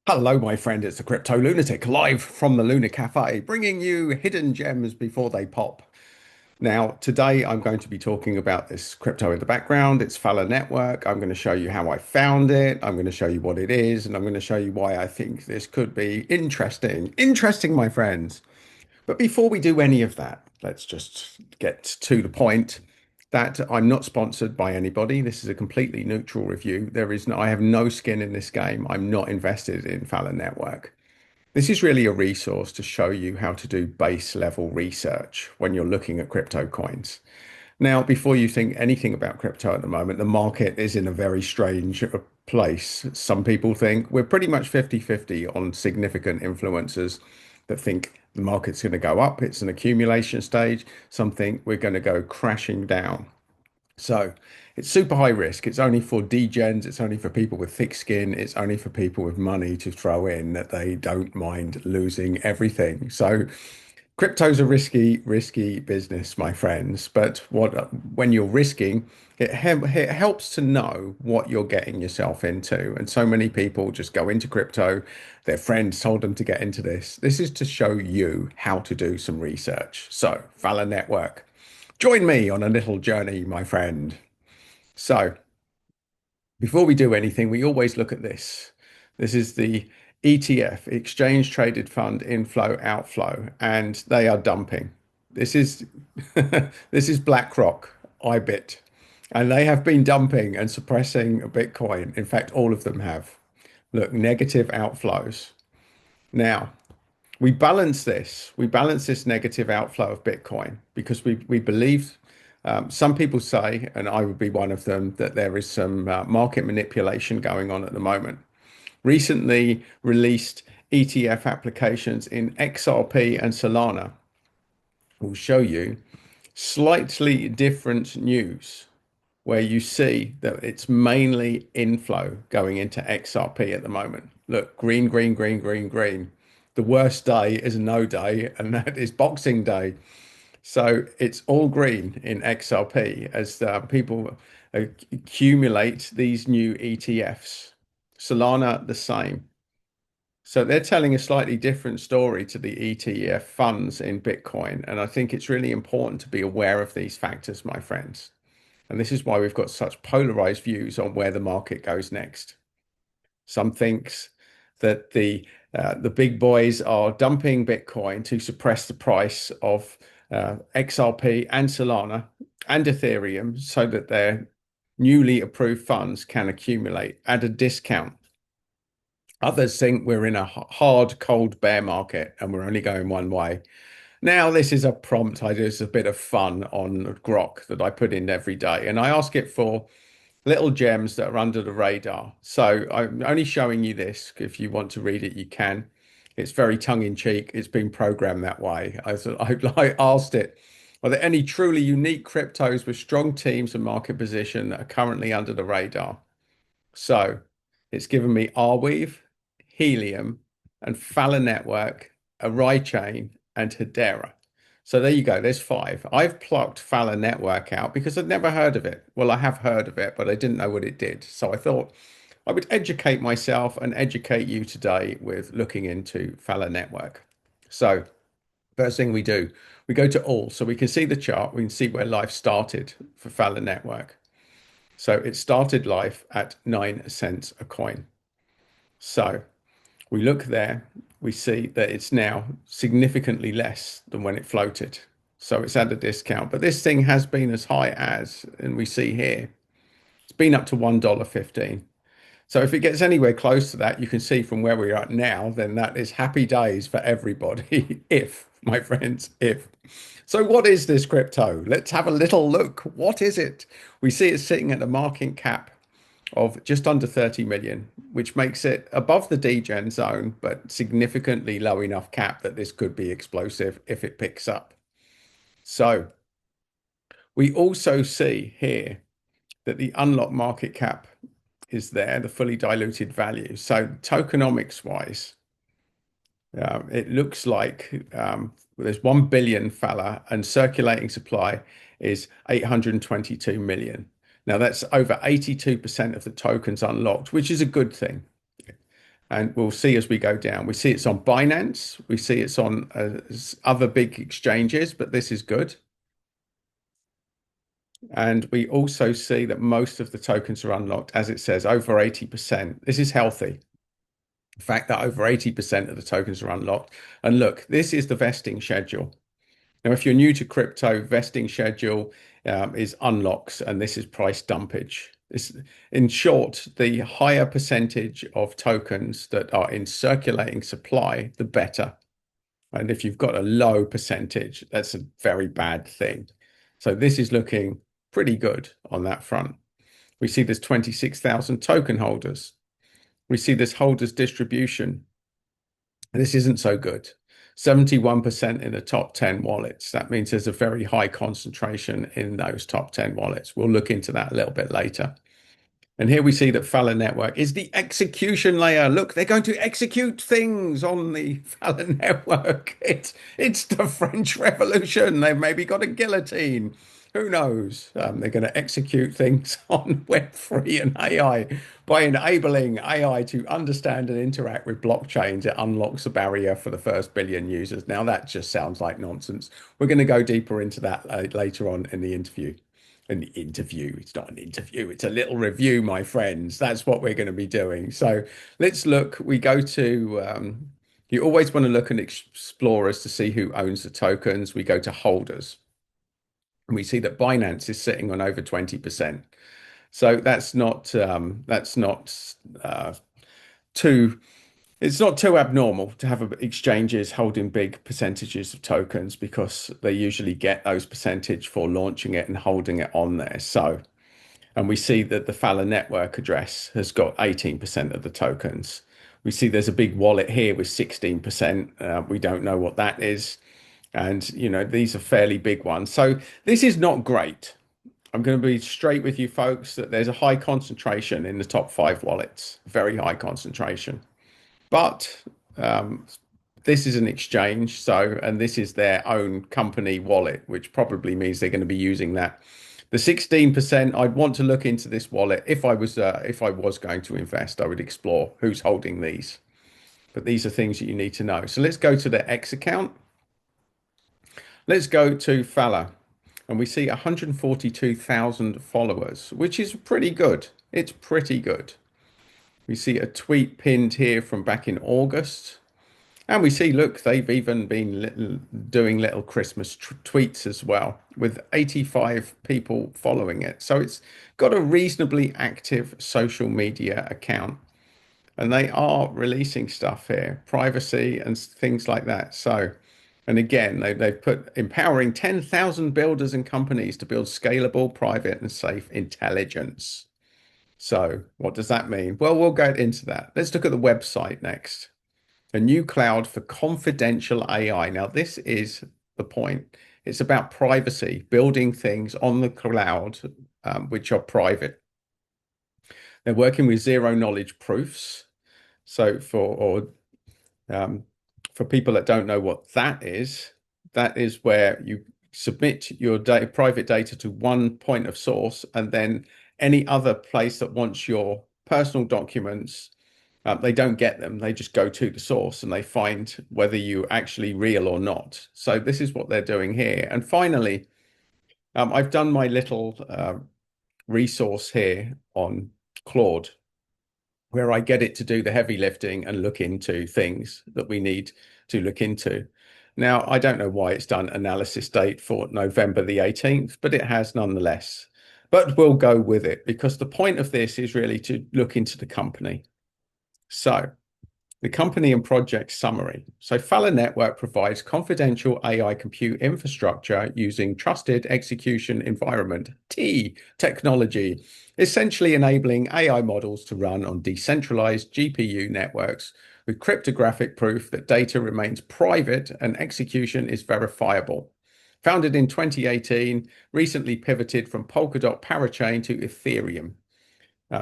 Hello, my friend. It's the Crypto Lunatic live from the Lunar Café, bringing you hidden gems before they pop. Now, today I'm going to be talking about this crypto in the background. It's Phala Network. I'm going to show you how I found it. I'm going to show you what it is, and I'm going to show you why I think this could be interesting. Interesting, my friends. But before we do any of that, let's just get to the point that I'm not sponsored by anybody. This is a completely neutral review. I have no skin in this game. I'm not invested in Phala Network. This is really a resource to show you how to do base level research when you're looking at crypto coins. Now, before you think anything about crypto at the moment, the market is in a very strange place. Some people think we're pretty much 50-50 on significant influencers that think the market's going to go up. It's an accumulation stage. Some think we're going to go crashing down. So it's super high risk. It's only for degens. It's only for people with thick skin. It's only for people with money to throw in that they don't mind losing everything. So crypto's a risky business, my friends. But when you're risking, it helps to know what you're getting yourself into. And so many people just go into crypto. Their friends told them to get into this. This is to show you how to do some research. So, Phala Network, join me on a little journey, my friend. So, before we do anything, we always look at this. This is the ETF, Exchange Traded Fund Inflow Outflow, and they are dumping. This is this is BlackRock, IBIT, and they have been dumping and suppressing Bitcoin. In fact, all of them have. Look, negative outflows. Now, we balance this. We balance this negative outflow of Bitcoin because we believe some people say, and I would be one of them, that there is some market manipulation going on at the moment. Recently released ETF applications in XRP and Solana will show you slightly different news where you see that it's mainly inflow going into XRP at the moment. Look, green, green, green, green, green. The worst day is a no day, and that is Boxing Day. So it's all green in XRP as people accumulate these new ETFs. Solana, the same. So they're telling a slightly different story to the ETF funds in Bitcoin. And I think it's really important to be aware of these factors, my friends. And this is why we've got such polarized views on where the market goes next. Some thinks that the big boys are dumping Bitcoin to suppress the price of XRP and Solana and Ethereum so that their newly approved funds can accumulate at a discount. Others think we're in a hard, cold bear market and we're only going one way. Now, this is a prompt. I do a bit of fun on Grok that I put in every day, and I ask it for little gems that are under the radar. So I'm only showing you this. If you want to read it, you can. It's very tongue in cheek. It's been programmed that way. I asked it, are there any truly unique cryptos with strong teams and market position that are currently under the radar? So it's given me Arweave, Helium, and Phala Network, Array Chain, and Hedera. So there you go. There's five. I've plucked Phala Network out because I'd never heard of it. Well, I have heard of it, but I didn't know what it did. So I thought I would educate myself and educate you today with looking into Phala Network. So first thing we do, we go to all so we can see the chart. We can see where life started for Phala Network. So it started life at 9 cents a coin. So we look there, we see that it's now significantly less than when it floated. So it's at a discount. But this thing has been as high as, and we see here, it's been up to $1.15. So if it gets anywhere close to that, you can see from where we are at now, then that is happy days for everybody. If, my friends, if. So what is this crypto? Let's have a little look. What is it? We see it sitting at a market cap of just under 30 million, which makes it above the degen zone, but significantly low enough cap that this could be explosive if it picks up. So we also see here that the unlocked market cap is there, the fully diluted value. So tokenomics wise, it looks like there's 1 billion Phala and circulating supply is 822 million. Now that's over 82% of the tokens unlocked, which is a good thing. And we'll see as we go down. We see it's on Binance. We see it's on other big exchanges, but this is good. And we also see that most of the tokens are unlocked, as it says, over 80%. This is healthy. The fact that over 80% of the tokens are unlocked. And look, this is the vesting schedule. Now, if you're new to crypto, vesting schedule is unlocks, and this is price dumpage. In short, the higher percentage of tokens that are in circulating supply, the better. And if you've got a low percentage, that's a very bad thing. So this is looking pretty good on that front. We see there's 26,000 token holders. We see this holders distribution. This isn't so good. 71% in the top 10 wallets. That means there's a very high concentration in those top 10 wallets. We'll look into that a little bit later. And here we see that Phala Network is the execution layer. Look, they're going to execute things on the Phala Network. It's the French Revolution. They've maybe got a guillotine. Who knows? They're going to execute things on Web3 and AI by enabling AI to understand and interact with blockchains. It unlocks a barrier for the first billion users. Now, that just sounds like nonsense. We're going to go deeper into that later on in the interview. An interview. It's not an interview. It's a little review, my friends. That's what we're going to be doing. So let's look. We go to, you always want to look at explorers to see who owns the tokens. We go to holders. And we see that Binance is sitting on over 20%. So that's not too it's not too abnormal to have exchanges holding big percentages of tokens because they usually get those percentage for launching it and holding it on there. So, and we see that the Phala network address has got 18% of the tokens. We see there's a big wallet here with 16%. We don't know what that is. And, these are fairly big ones. So this is not great. I'm going to be straight with you folks that there's a high concentration in the top 5 wallets, very high concentration. But this is an exchange, and this is their own company wallet, which probably means they're going to be using that. The 16%, I'd want to look into this wallet. If I was going to invest, I would explore who's holding these. But these are things that you need to know. So let's go to the X account. Let's go to Phala, and we see 142,000 followers, which is pretty good. It's pretty good. We see a tweet pinned here from back in August. And we see, look, they've even been doing little Christmas tweets as well, with 85 people following it. So it's got a reasonably active social media account. And they are releasing stuff here, privacy and things like that. So, and again, they've put empowering 10,000 builders and companies to build scalable, private, and safe intelligence. So what does that mean? Well, we'll go into that. Let's look at the website next. A new cloud for confidential AI. Now, this is the point. It's about privacy, building things on the cloud, which are private. They're working with zero knowledge proofs. So for people that don't know what that is where you submit your private data to one point of source, and then any other place that wants your personal documents, they don't get them. They just go to the source and they find whether you're actually real or not. So this is what they're doing here. And finally, I've done my little resource here on Claude, where I get it to do the heavy lifting and look into things that we need to look into. Now, I don't know why it's done analysis date for November the 18th, but it has nonetheless. But we'll go with it because the point of this is really to look into the company. So the company and project summary. So Phala Network provides confidential AI compute infrastructure using trusted execution environment, T technology, essentially enabling AI models to run on decentralized GPU networks with cryptographic proof that data remains private and execution is verifiable. Founded in 2018, recently pivoted from Polkadot parachain to Ethereum.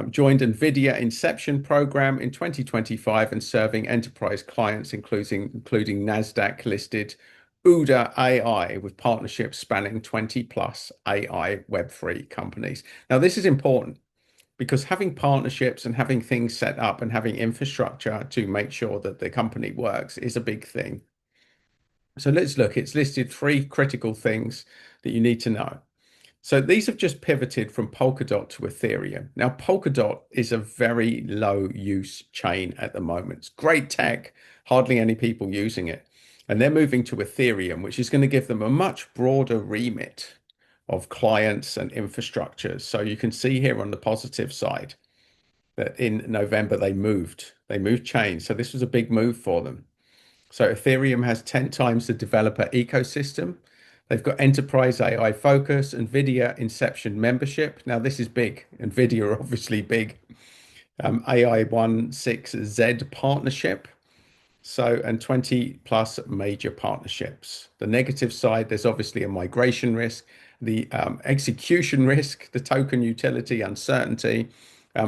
Joined NVIDIA Inception program in 2025 and serving enterprise clients, including NASDAQ listed OODA AI with partnerships spanning 20 plus AI Web3 companies. Now, this is important because having partnerships and having things set up and having infrastructure to make sure that the company works is a big thing. So let's look. It's listed three critical things that you need to know. So these have just pivoted from Polkadot to Ethereum. Now, Polkadot is a very low use chain at the moment. It's great tech, hardly any people using it. And they're moving to Ethereum, which is going to give them a much broader remit of clients and infrastructures. So you can see here on the positive side that in November they moved chains. So this was a big move for them. So Ethereum has 10 times the developer ecosystem. They've got enterprise AI focus, NVIDIA Inception membership. Now, this is big. NVIDIA are obviously big. AI16Z partnership. So, and 20 plus major partnerships. The negative side, there's obviously a migration risk, the execution risk, the token utility uncertainty.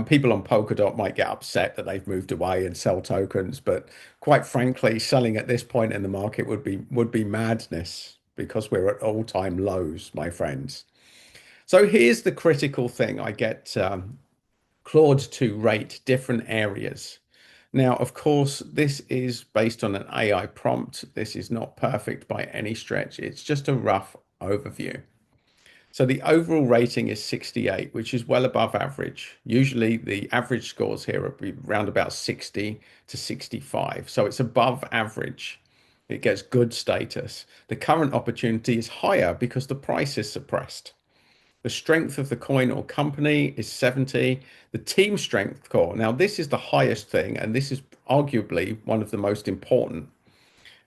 People on Polkadot might get upset that they've moved away and sell tokens, but quite frankly, selling at this point in the market would be madness because we're at all-time lows, my friends. So here's the critical thing. I get Claude to rate different areas. Now, of course, this is based on an AI prompt. This is not perfect by any stretch. It's just a rough overview. So the overall rating is 68, which is well above average. Usually the average scores here are around about 60 to 65. So it's above average. It gets good status. The current opportunity is higher because the price is suppressed. The strength of the coin or company is 70. The team strength score. Now, this is the highest thing, and this is arguably one of the most important,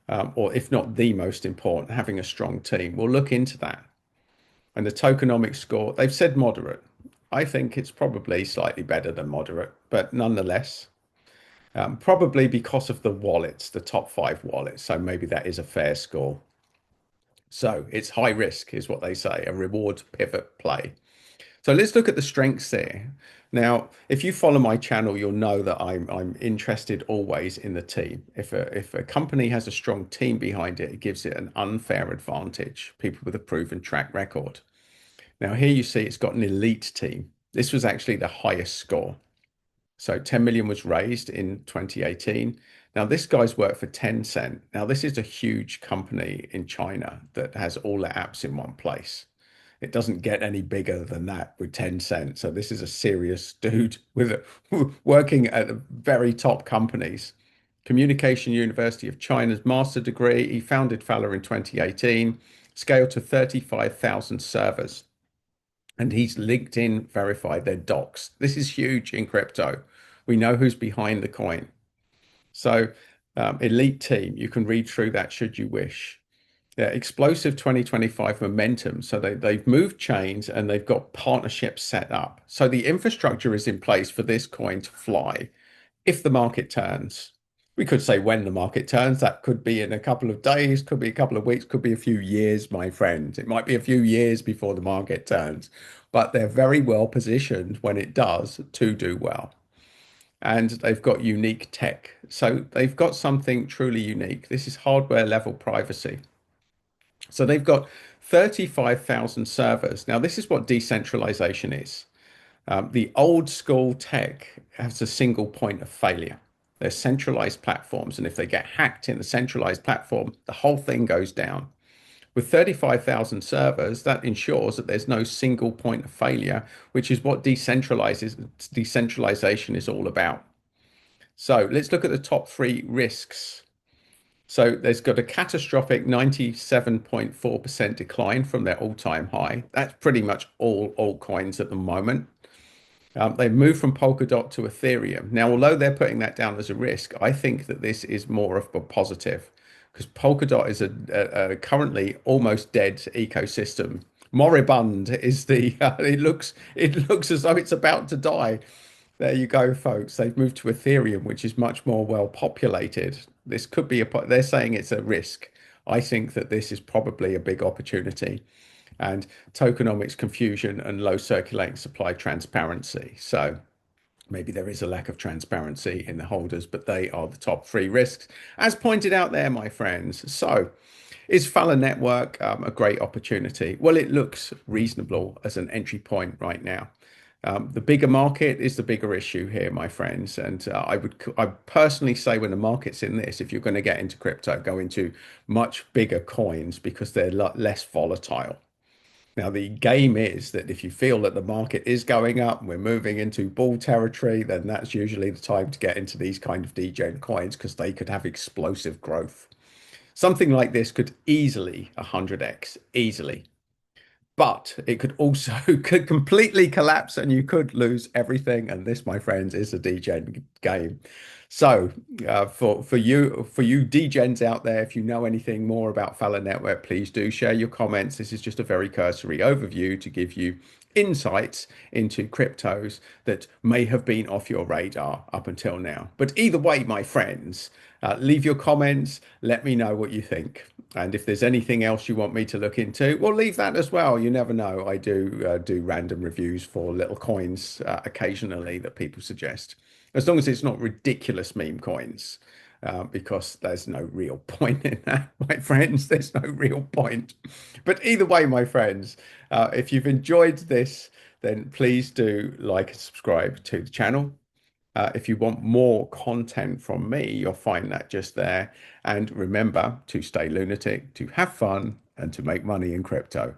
or if not the most important, having a strong team. We'll look into that. And the tokenomics score, they've said moderate. I think it's probably slightly better than moderate, but nonetheless, probably because of the wallets, the top five wallets. So maybe that is a fair score. So it's high risk, is what they say, a reward pivot play. So let's look at the strengths there. Now, if you follow my channel, you'll know that I'm interested always in the team. If a company has a strong team behind it, it gives it an unfair advantage, people with a proven track record. Now, here you see it's got an elite team. This was actually the highest score. So 10 million was raised in 2018. Now, this guy's worked for Tencent. Now, this is a huge company in China that has all their apps in one place. It doesn't get any bigger than that with Tencent. So this is a serious dude working at very top companies. Communication University of China's master degree. He founded Phala in 2018, scaled to 35,000 servers. And he's LinkedIn verified their docs. This is huge in crypto. We know who's behind the coin. So elite team, you can read through that should you wish. Yeah, explosive 2025 momentum. So they've moved chains and they've got partnerships set up. So the infrastructure is in place for this coin to fly if the market turns. We could say when the market turns, that could be in a couple of days, could be a couple of weeks, could be a few years, my friend. It might be a few years before the market turns, but they're very well positioned when it does to do well. And they've got unique tech. So they've got something truly unique. This is hardware level privacy. So they've got 35,000 servers. Now, this is what decentralization is. The old school tech has a single point of failure. They're centralized platforms. And if they get hacked in the centralized platform, the whole thing goes down. With 35,000 servers, that ensures that there's no single point of failure, which is what decentralization is all about. So let's look at the top three risks. So there's got a catastrophic 97.4% decline from their all-time high. That's pretty much all altcoins at the moment. They've moved from Polkadot to Ethereum. Now, although they're putting that down as a risk, I think that this is more of a positive because Polkadot is a currently almost dead ecosystem. Moribund is the it looks as though it's about to die. There you go, folks. They've moved to Ethereum, which is much more well populated. This could be they're saying it's a risk. I think that this is probably a big opportunity and tokenomics confusion and low circulating supply transparency. So maybe there is a lack of transparency in the holders, but they are the top three risks, as pointed out there, my friends. So is Phala Network a great opportunity? Well, it looks reasonable as an entry point right now. The bigger market is the bigger issue here, my friends. And I personally say when the market's in this, if you're going to get into crypto, go into much bigger coins because they're less volatile. Now, the game is that if you feel that the market is going up and we're moving into bull territory, then that's usually the time to get into these kind of degen coins because they could have explosive growth. Something like this could easily 100x, easily. But it could also could completely collapse and you could lose everything. And this, my friends, is a degen game. So for you degens out there, if you know anything more about Phala Network, please do share your comments. This is just a very cursory overview to give you insights into cryptos that may have been off your radar up until now. But either way, my friends, leave your comments. Let me know what you think. And if there's anything else you want me to look into, well, leave that as well. You never know. I do random reviews for little coins occasionally that people suggest, as long as it's not ridiculous meme coins, because there's no real point in that, my friends. There's no real point. But either way, my friends, if you've enjoyed this, then please do like and subscribe to the channel. If you want more content from me, you'll find that just there. And remember to stay lunatic, to have fun, and to make money in crypto.